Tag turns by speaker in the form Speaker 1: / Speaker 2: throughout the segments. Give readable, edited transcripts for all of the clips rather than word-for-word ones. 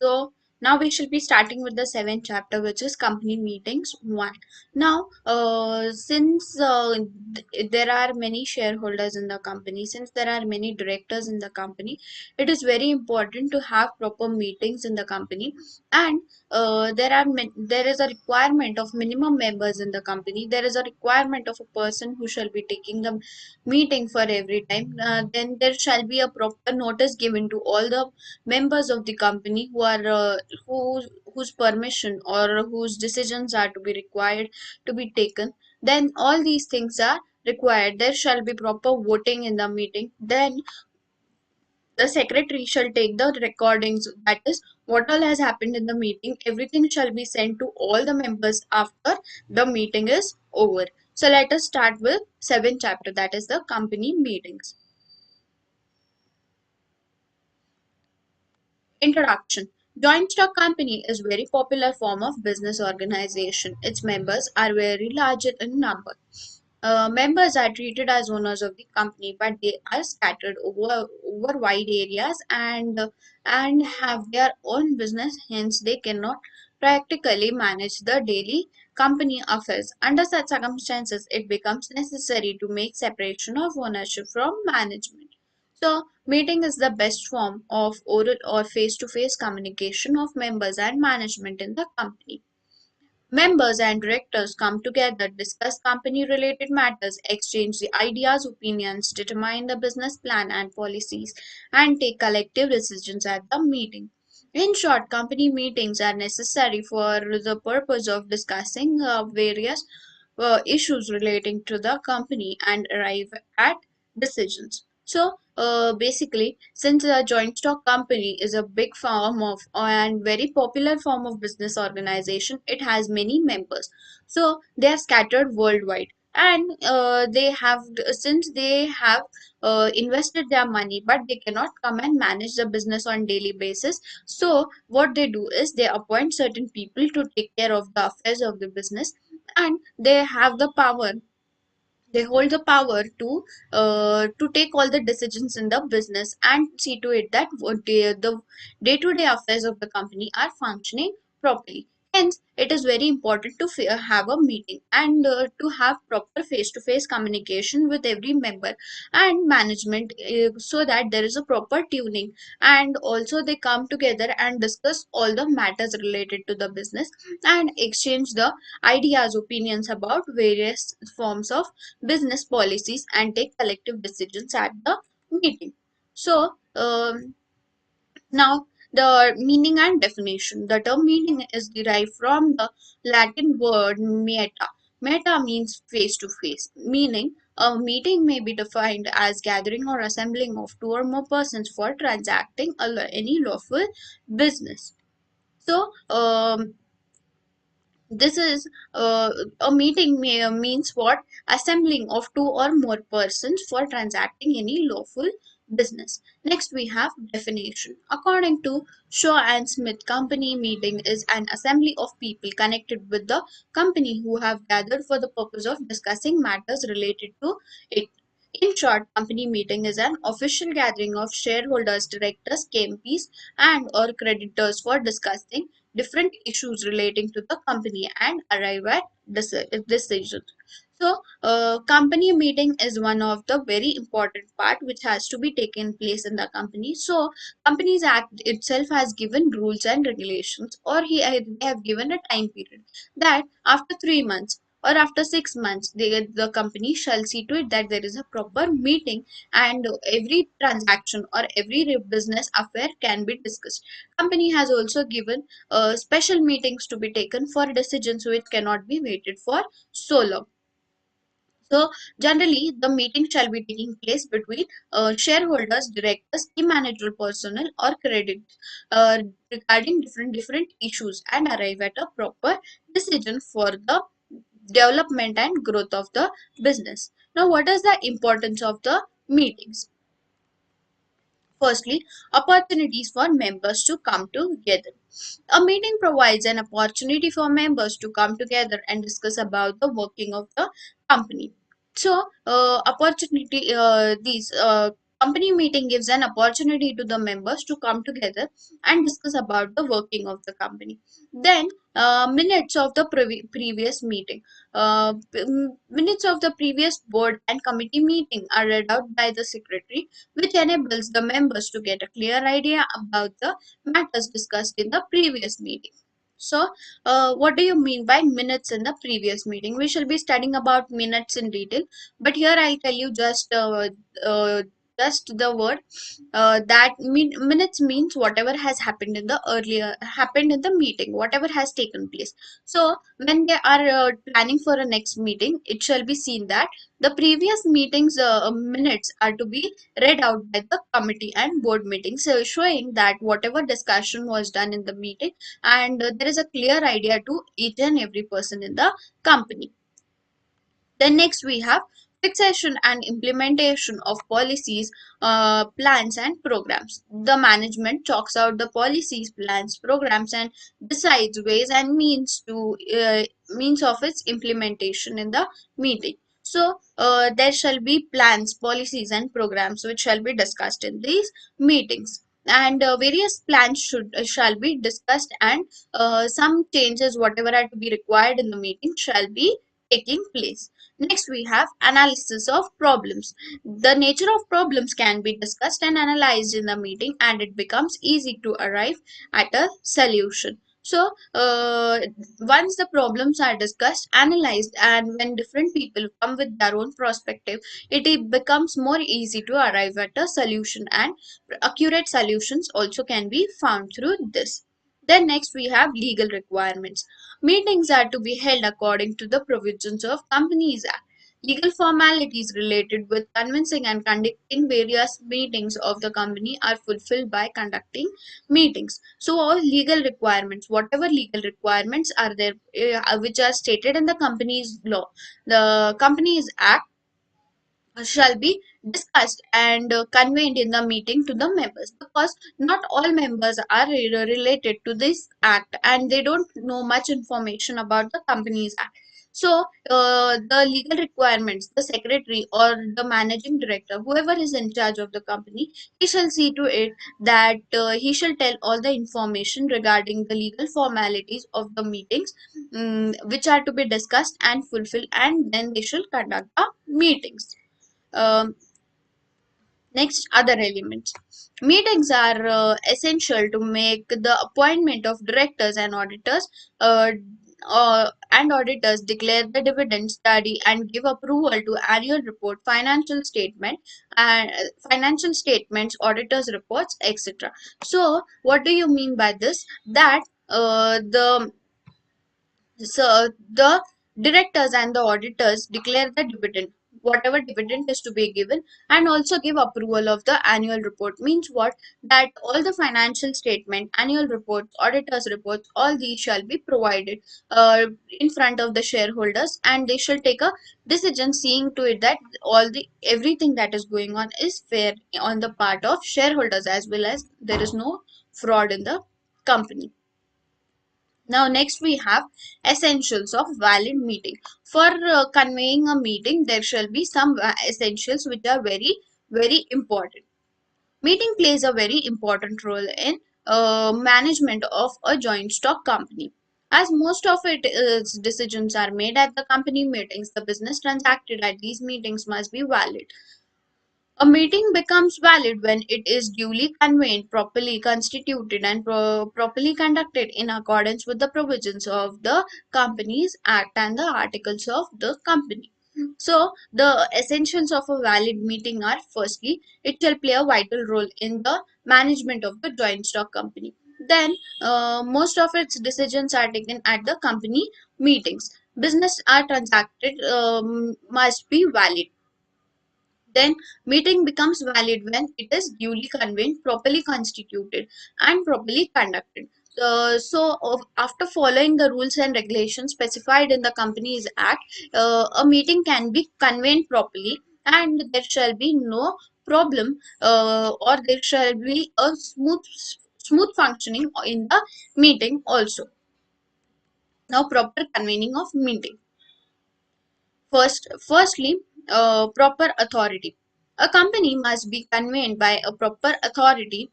Speaker 1: So now we shall be starting with the seventh chapter, which is company meetings one. Now, since there are many shareholders in the company, since there are many directors in the company, it is very important to have proper meetings in the company. And there is a requirement of minimum members in the company. There is a requirement of a person who shall be taking the meeting for every time. Then there shall be a proper notice given to all the members of the company whose permission or whose decisions are to be required to be taken. Then all these things are required. There shall be proper voting in the meeting. Then the secretary shall take the recordings, that is what all has happened in the meeting. Everything shall be sent to all the members after the meeting is over. So let us start with seventh chapter, that is the company meetings. Introduction. Joint stock company is very popular form of business organization. Its members are very large in number. Members are treated as owners of the company, but they are scattered over wide areas and have their own business. Hence, they cannot practically manage the daily company affairs. Under such circumstances, it becomes necessary to make separation of ownership from management. So, meeting is the best form of oral or face-to-face communication of members and management in the company. Members and directors come together, discuss company related matters, exchange the ideas, opinions, determine the business plan and policies, and take collective decisions at the meeting. In short, company meetings are necessary for the purpose of discussing various issues relating to the company and arrive at decisions. So, basically, since a joint stock company is a big form of and very popular form of business organization, it has many members. So they are scattered worldwide, and since they have invested their money, but they cannot come and manage the business on daily basis. So what they do is they appoint certain people to take care of the affairs of the business, and they have the power, they hold the power to take all the decisions in the business and see to it that the day-to-day affairs of the company are functioning properly. Hence, it is very important to have a meeting and to have proper face-to-face communication with every member and management, so that there is a proper tuning, and also they come together and discuss all the matters related to the business and exchange the ideas, opinions about various forms of business policies and take collective decisions at the meeting. So, now the meaning and definition. The term meeting is derived from the Latin word meta. Meta means face to face, meaning a meeting may be defined as gathering or assembling of two or more persons for transacting any lawful business. So, this is a meeting means what? Assembling of two or more persons for transacting any lawful business. Next, we have definition. According to Shaw and Smith, company meeting is an assembly of people connected with the company who have gathered for the purpose of discussing matters related to it. In short, company meeting is an official gathering of shareholders, directors, KMPs, and or creditors for discussing different issues relating to the company and arrive at decisions. So, company meeting is one of the very important part which has to be taken place in the company. So, Companies Act itself has given rules and regulations, or they have given a time period that after 3 months or after 6 months, the company shall see to it that there is a proper meeting and every transaction or every business affair can be discussed. Company has also given special meetings to be taken for decisions which cannot be waited for so long. So, generally, the meeting shall be taking place between shareholders, directors, key managerial personnel, or credit regarding different issues and arrive at a proper decision for the development and growth of the business. Now, what is the importance of the meetings? Firstly, opportunities for members to come together. A meeting provides an opportunity for members to come together and discuss about the working of the company. So, opportunity these Company meeting gives an opportunity to the members to come together and discuss about the working of the company. Then minutes of the previous meeting. Minutes of the previous board and committee meeting are read out by the secretary, which enables the members to get a clear idea about the matters discussed in the previous meeting. So, what do you mean by minutes in the previous meeting? We shall be studying about minutes in detail, but here I'll tell you just the word that minutes means whatever has happened in the earlier happened in the meeting, whatever has taken place. So when they are planning for a next meeting, it shall be seen that the previous meetings minutes are to be read out by the committee and board meetings, so showing that whatever discussion was done in the meeting, and there is a clear idea to each and every person in the company. Then next we have fixation and implementation of policies, plans and programs. The management chalks out the policies, plans, programs and decides ways and means of its implementation in the meeting. So there shall be plans, policies and programs which shall be discussed in these meetings. And various plans shall be discussed, and some changes whatever are to be required in the meeting shall be taking place. Next, we have analysis of problems. The nature of problems can be discussed and analyzed in the meeting, and it becomes easy to arrive at a solution. So, once the problems are discussed, analyzed, and when different people come with their own perspective, it becomes more easy to arrive at a solution, and accurate solutions also can be found through this. Then next we have legal requirements. Meetings are to be held according to the provisions of Companies Act. Legal formalities related with convincing and conducting various meetings of the company are fulfilled by conducting meetings. So all legal requirements, whatever legal requirements are there, which are stated in the company's law, the Companies Act shall be discussed and conveyed in the meeting to the members, because not all members are related to this act and they don't know much information about the Companies Act. So the legal requirements, the secretary or the managing director, whoever is in charge of the company, he shall see to it that he shall tell all the information regarding the legal formalities of the meetings, which are to be discussed and fulfilled, and then they shall conduct the meetings. um, Next, other elements. Meetings are essential to make the appointment of directors and auditors. Auditors declare the dividend, study and give approval to annual report, and financial statements, auditors reports, etc. So, what do you mean by this? That the so the directors and the auditors declare the dividend, whatever dividend is to be given, and also give approval of the annual report. Means what? That all the financial statement, annual reports, auditors reports, all these shall be provided in front of the shareholders, and they shall take a decision seeing to it that all the everything that is going on is fair on the part of shareholders, as well as there is no fraud in the company. Now, next we have essentials of valid meeting. For conveying a meeting, there shall be some essentials which are very, very important. Meeting plays a very important role in management of a joint stock company. As most of its decisions are made at the company meetings, the business transacted at these meetings must be valid. A meeting becomes valid when it is duly convened, properly constituted, and properly conducted in accordance with the provisions of the Companies Act and the articles of the company. So, the essentials of a valid meeting are: firstly, it shall play a vital role in the management of the joint stock company. Then, most of its decisions are taken at the company meetings. Business are transacted must be valid. Then meeting becomes valid when it is duly convened, properly constituted, and properly conducted. After following the rules and regulations specified in the Companies Act, a meeting can be convened properly, and there shall be no problem, or there shall be a smooth functioning in the meeting also. Now, proper convening of meeting. Firstly, proper authority. A company must be convened by a uh, proper authority.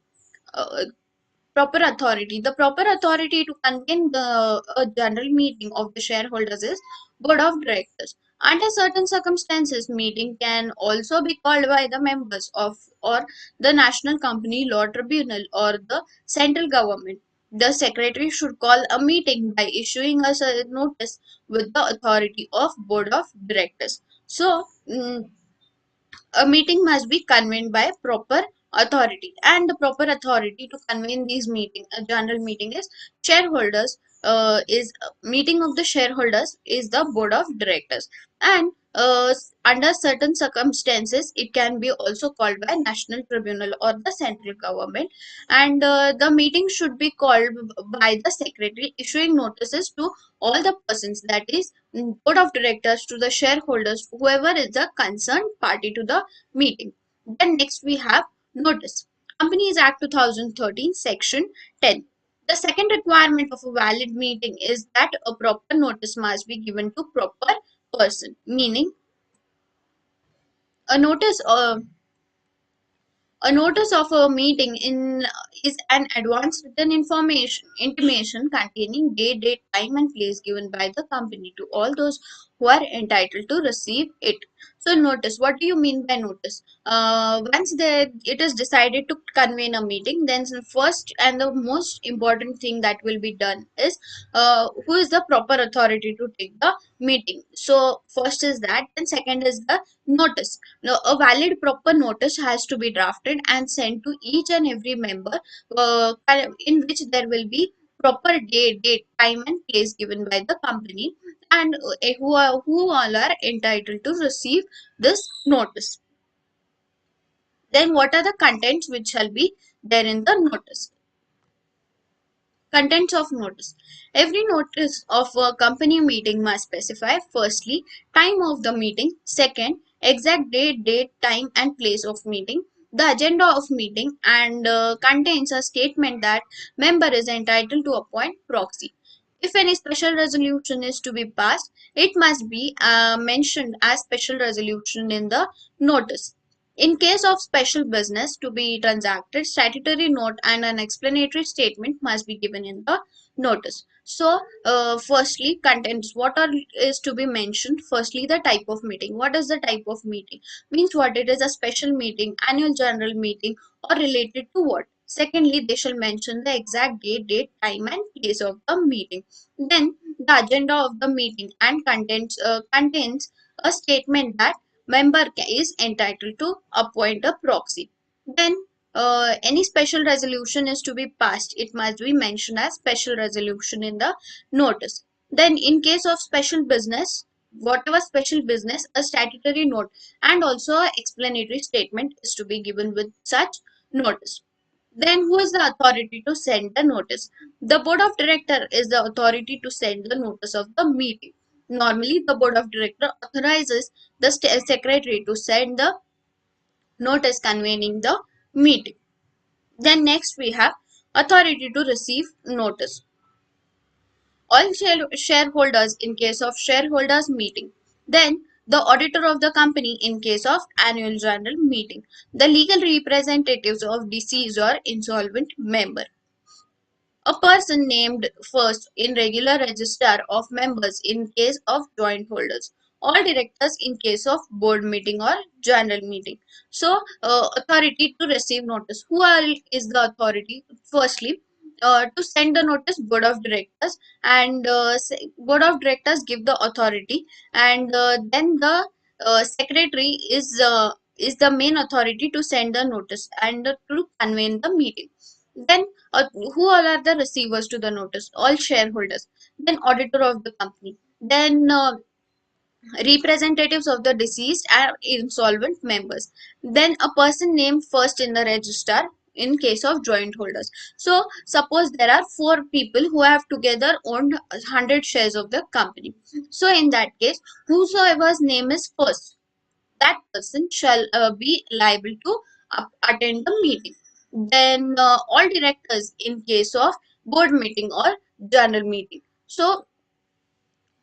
Speaker 1: The proper authority to convene the a general meeting of the shareholders is board of directors. Under certain circumstances, meeting can also be called by the members of or the National Company Law Tribunal or the central government. The secretary should call a meeting by issuing us a notice with the authority of board of directors. So, a meeting must be convened by proper authority, and the proper authority to convene these meeting a general meeting is shareholders is meeting of the shareholders is the board of directors. And under certain circumstances it can be also called by national tribunal or the central government. And the meeting should be called by the secretary issuing notices to all the persons, that is board of directors, to the shareholders, whoever is the concerned party to the meeting. Then next we have notice. Companies Act 2013 Section 10. The second requirement of a valid meeting is that a proper notice must be given to proper person, meaning a notice of a meeting is an advance written information intimation containing date, time, and place given by the company to all those who are entitled to receive it. So, notice. What do you mean by notice? Once it is decided to convene a meeting, then the first and the most important thing that will be done is who is the proper authority to take the meeting. So, first is that, and second is the notice. Now, a valid proper notice has to be drafted and sent to each and every member, in which there will be proper date, time, and place given by the company, and who all are entitled to receive this notice. Then, what are the contents which shall be there in the notice? Contents of notice. Every notice of a company meeting must specify firstly time of the meeting, second exact date, time and place of meeting, the agenda of meeting, and contains a statement that member is entitled to appoint proxy. If any special resolution is to be passed, it must be mentioned as special resolution in the notice. In case of special business to be transacted, statutory note and an explanatory statement must be given in the notice. So, firstly, contents. What are is to be mentioned? Firstly, the type of meeting. What is the type of meeting? Means what it is, a special meeting, annual general meeting, or related to what? Secondly, they shall mention the exact date, time, and place of the meeting. Then, the agenda of the meeting and contains a statement that member is entitled to appoint a proxy. Then any special resolution is to be passed, it must be mentioned as special resolution in the notice. Then in case of special business, whatever special business, a statutory note and also a explanatory statement is to be given with such notice. Then who is the authority to send the notice? The board of director is the authority to send the notice of the meeting. Normally, the board of director authorizes the secretary to send the notice convening the meeting. Then next we have authority to receive notice. All shareholders in case of shareholders meeting. Then the auditor of the company in case of annual general meeting. The legal representatives of deceased or insolvent member. A person named first in regular register of members in case of joint holders. All directors in case of board meeting or general meeting. So, authority to receive notice. Who is the authority? Firstly, to send the notice, board of directors, and board of directors give the authority, and then the secretary is the main authority to send the notice and to convene the meeting. Then who all are the receivers to the notice? All shareholders. Then auditor of the company. Then representatives of the deceased and insolvent members. Then a person named first in the register in case of joint holders. So suppose there are four people who have together owned 100 shares of the company. So in that case, whosoever's name is first, that person shall be liable to attend the meeting. Then all directors in case of board meeting or general meeting. So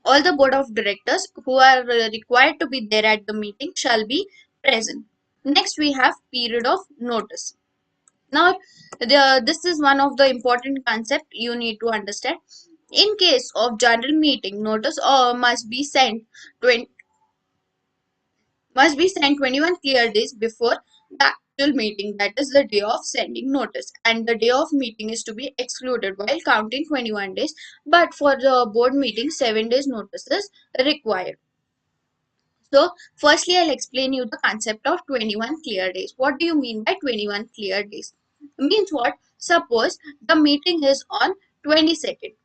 Speaker 1: all the board of directors who are required to be there at the meeting shall be present. Next, we have period of notice. Now, this is one of the important concept you need to understand. In case of general meeting, notice must be sent 21 clear days before the actual meeting, that is the day of sending notice, and the day of meeting is to be excluded while counting 21 days. But for the board meeting, 7 days notice is required. So, firstly, I'll explain you the concept of 21 clear days. What do you mean by 21 clear days? Means what? Suppose the meeting is on 22nd.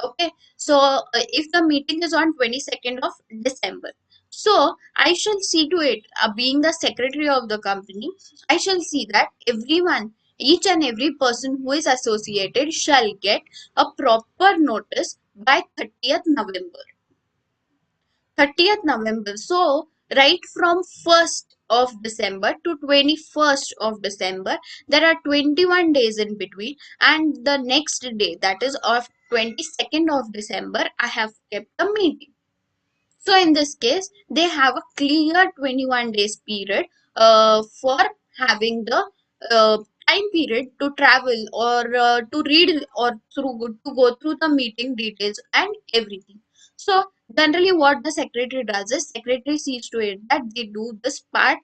Speaker 1: Okay, so if the meeting is on 22nd of December, so I shall see to it, being the secretary of the company, I shall see that everyone, each and every person who is associated shall get a proper notice by 30th November. 30th November. So, right from 1st of December to 21st of December, there are 21 days in between, and the next day, that is of 22nd of December, I have kept a meeting. So in this case, they have a clear 21 days period for having the uh, time period to travel or to read or to go through the meeting details and everything. So generally what the secretary does is secretary sees to it that they do this part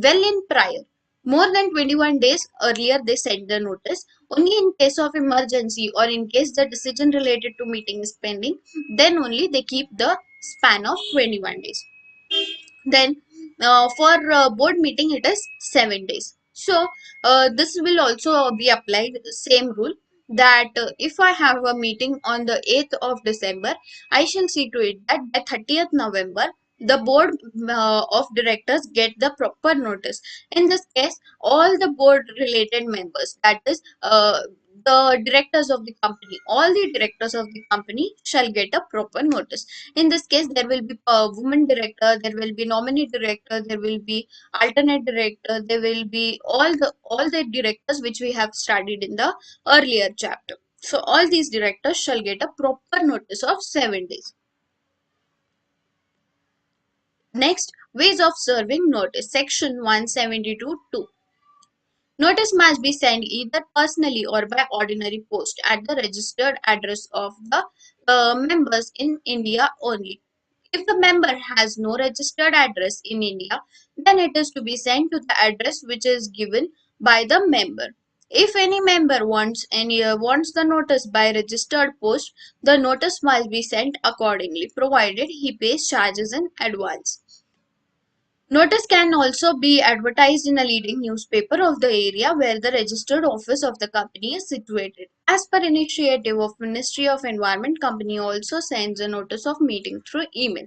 Speaker 1: well in prior. More than 21 days earlier they send the notice. Only in case of emergency or in case the decision related to meeting is pending, then only they keep the span of 21 days. Then for board meeting it is 7 days. So this will also be applied same rule, that if I have a meeting on the 8th of December, I shall see to it that by 30th November the board of directors get the proper notice. In this case, all the board related members, that is the directors of the company, all the directors of the company shall get a proper notice. In this case, there will be a woman director, there will be nominee director, there will be alternate director, there will be all the directors which we have studied in the earlier chapter. So all these directors shall get a proper notice of 7 days. Next, ways of serving notice. Section 172(2). Notice must be sent either personally or by ordinary post at the registered address of the members in India only. If the member has no registered address in India, then it is to be sent to the address which is given by the member. If any member wants the notice by registered post, the notice must be sent accordingly, provided he pays charges in advance. Notice can also be advertised in a leading newspaper of the area where the registered office of the company is situated. As per initiative of Ministry of Environment, company also sends a notice of meeting through email.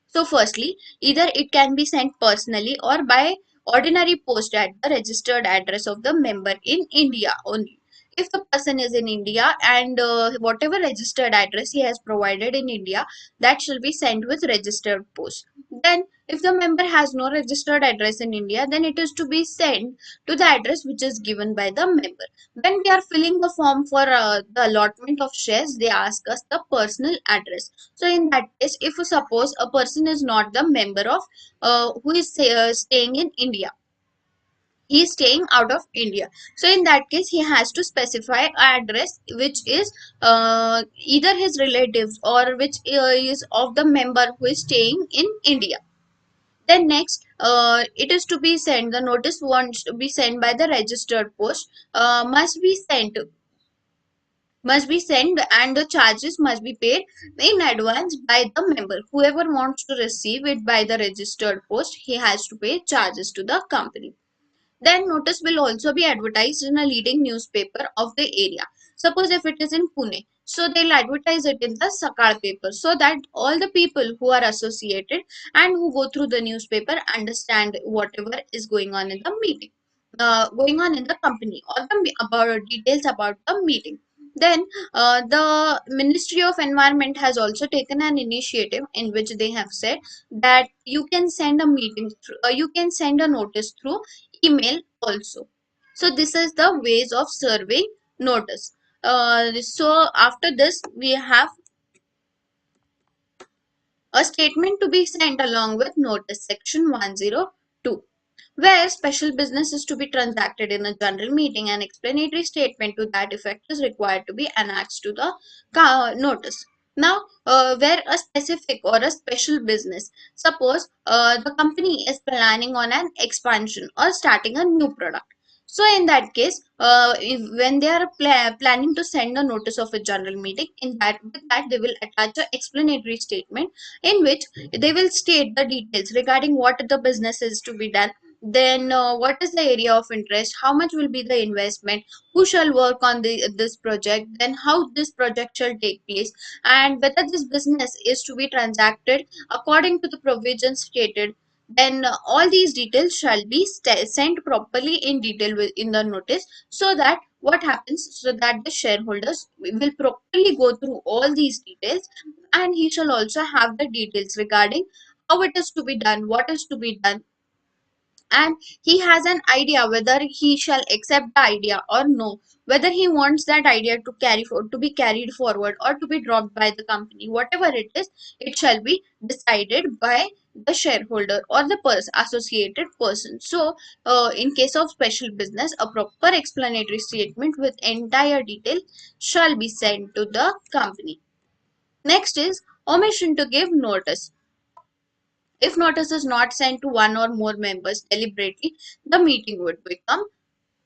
Speaker 1: So firstly, either it can be sent personally or by ordinary post at the registered address of the member in India only. If the person is in India and whatever registered address he has provided in India, that shall be sent with registered post. Then if the member has no registered address in India, then it is to be sent to the address which is given by the member. When we are filling the form for the allotment of shares, they ask us the personal address. So in that case, if suppose a person is not the member of who is staying in India, he is staying out of India. So in that case, he has to specify address which is either his relatives or which is of the member who is staying in India. Then next, it is to be sent. The notice wants to be sent by the registered post. Must be sent and the charges must be paid in advance by the member. Whoever wants to receive it by the registered post, he has to pay charges to the company. Then notice will also be advertised in a leading newspaper of the area. Suppose if it is in Pune, so they'll advertise it in the Sakal paper so that all the people who are associated and who go through the newspaper understand whatever is going on in the meeting, going on in the company, or the about details about the meeting. Then the Ministry of Environment has also taken an initiative in which they have said that you can send a you can send a notice through email also. So this is the ways of serving notice. So after this we have a statement to be sent along with notice, section 102. Where special business is to be transacted in a general meeting, an explanatory statement to that effect is required to be annexed to the notice. Now, where a specific or a special business, suppose the company is planning on an expansion or starting a new product. So, in that case, when they are planning to send a notice of a general meeting, in that with that they will attach an explanatory statement in which they will state the details regarding what the business is to be done, then what is the area of interest, how much will be the investment, who shall work on this project, then how this project shall take place, and whether this business is to be transacted according to the provisions stated. Then all these details shall be sent properly in detail in the notice, so that what happens, so that the shareholders will properly go through all these details, and he shall also have the details regarding how it is to be done, what is to be done, and he has an idea whether he shall accept the idea or no, whether he wants that idea to to be carried forward or to be dropped by the company. Whatever it is, it shall be decided by the shareholder or the associated person. So in case of special business, a proper explanatory statement with entire detail shall be sent to the company. Next is omission to give notice. If notice is not sent to one or more members deliberately, the meeting would become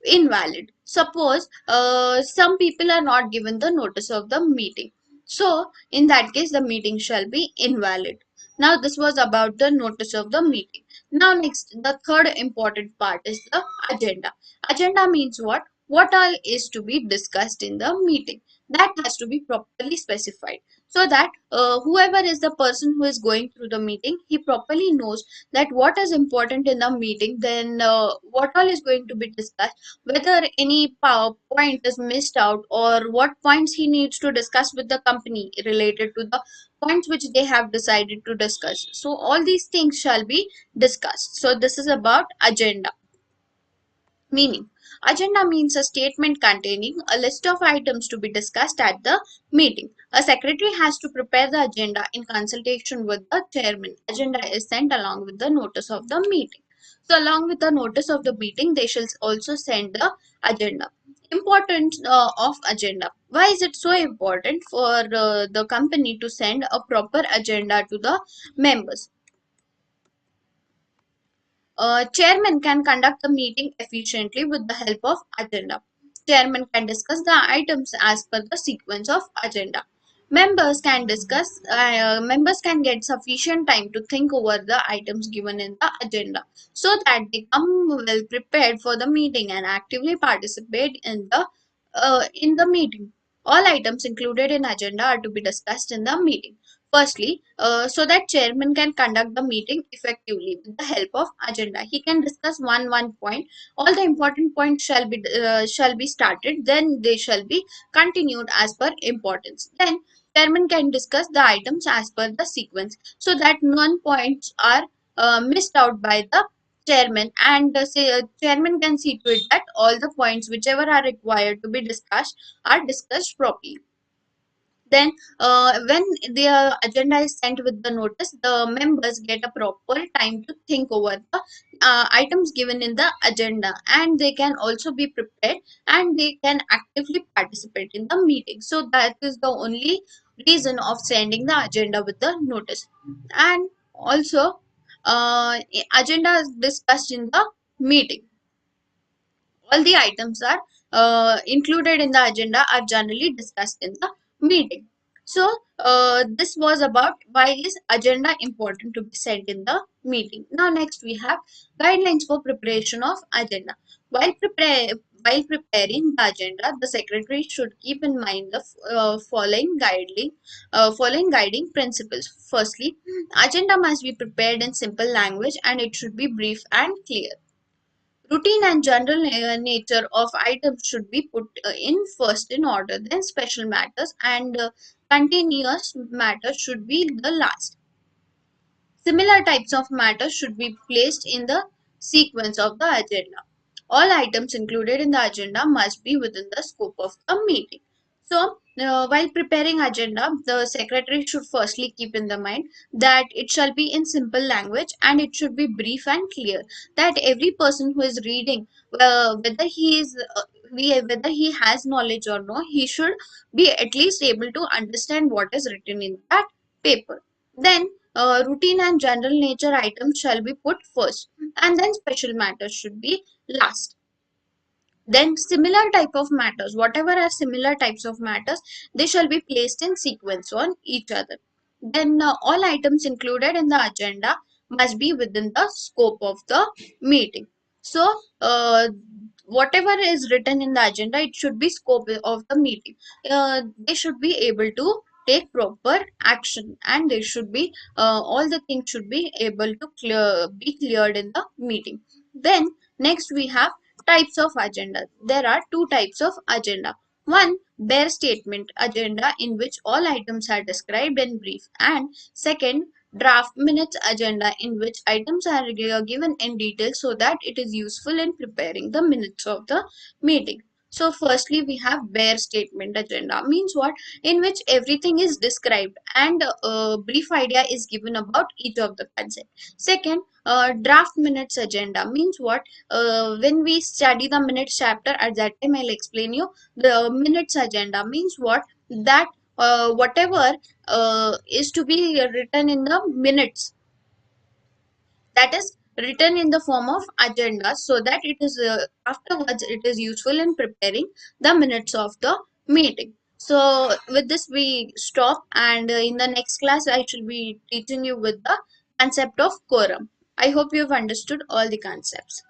Speaker 1: invalid. Suppose some people are not given the notice of the meeting. So, in that case, the meeting shall be invalid. Now, this was about the notice of the meeting. Now, next, the third important part is the agenda. Agenda means what? What all is to be discussed in the meeting. That has to be properly specified, so that whoever is the person who is going through the meeting, he properly knows that what is important in the meeting, then what all is going to be discussed, whether any point is missed out, or what points he needs to discuss with the company related to the points which they have decided to discuss. So all these things shall be discussed. So this is about agenda. Meaning, agenda means a statement containing a list of items to be discussed at the meeting. A secretary has to prepare the agenda in consultation with the chairman. Agenda is sent along with the notice of the meeting. So, along with the notice of the meeting, they shall also send the agenda. Importance of agenda. Why is it so important for the company to send a proper agenda to the members? Chairman can conduct the meeting efficiently with the help of agenda. Chairman can discuss the items as per the sequence of agenda. Members can get sufficient time to think over the items given in the agenda, so that they come well prepared for the meeting and actively participate in the meeting. All items included in agenda are to be discussed in the meeting. Firstly, so that chairman can conduct the meeting effectively with the help of agenda. He can discuss one point. All the important points shall be started. Then they shall be continued as per importance. Then chairman can discuss the items as per the sequence, so that none points are missed out by the chairman, and chairman can see to it that all the points whichever are required to be discussed are discussed properly. Then, when the agenda is sent with the notice, the members get a proper time to think over the items given in the agenda, and they can also be prepared, and they can actively participate in the meeting. So, that is the only reason of sending the agenda with the notice. And also, agenda is discussed in the meeting. All the items are included in the agenda are generally discussed in the meeting. So this was about why is agenda important to be sent in the meeting. Now next we have guidelines for preparation of agenda. While preparing the agenda, the secretary should keep in mind the following guiding principles. Firstly, agenda must be prepared in simple language, and it should be brief and clear. Routine and general nature of items should be put in first in order, then special matters, and continuous matters should be the last. Similar types of matters should be placed in the sequence of the agenda. All items included in the agenda must be within the scope of the meeting. So, while preparing agenda, the secretary should firstly keep in the mind that it shall be in simple language and it should be brief and clear. That every person who is reading, whether he is whether he has knowledge or no, he should be at least able to understand what is written in that paper. Then, routine and general nature items shall be put first, and then special matters should be last. Then similar type of matters, whatever are similar types of matters, they shall be placed in sequence on each other. Then all items included in the agenda must be within the scope of the meeting. So whatever is written in the agenda, it should be scope of the meeting. They should be able to take proper action, and they should be all the things should be able to be cleared in the meeting. Then next we have types of agenda. There are two types of agenda. One, bare statement agenda, in which all items are described in brief, and second, draft minutes agenda, in which items are given in detail so that it is useful in preparing the minutes of the meeting. So firstly we have bare statement agenda, means what? In which everything is described and a brief idea is given about each of the concept. Second, draft minutes agenda means what? When we study the minutes chapter, at that time I'll explain you. The minutes agenda means what? That whatever is to be written in the minutes, that is written in the form of agenda, so that it is afterwards it is useful in preparing the minutes of the meeting. So with this we stop, and in the next class I shall be teaching you with the concept of quorum. I hope you have understood all the concepts.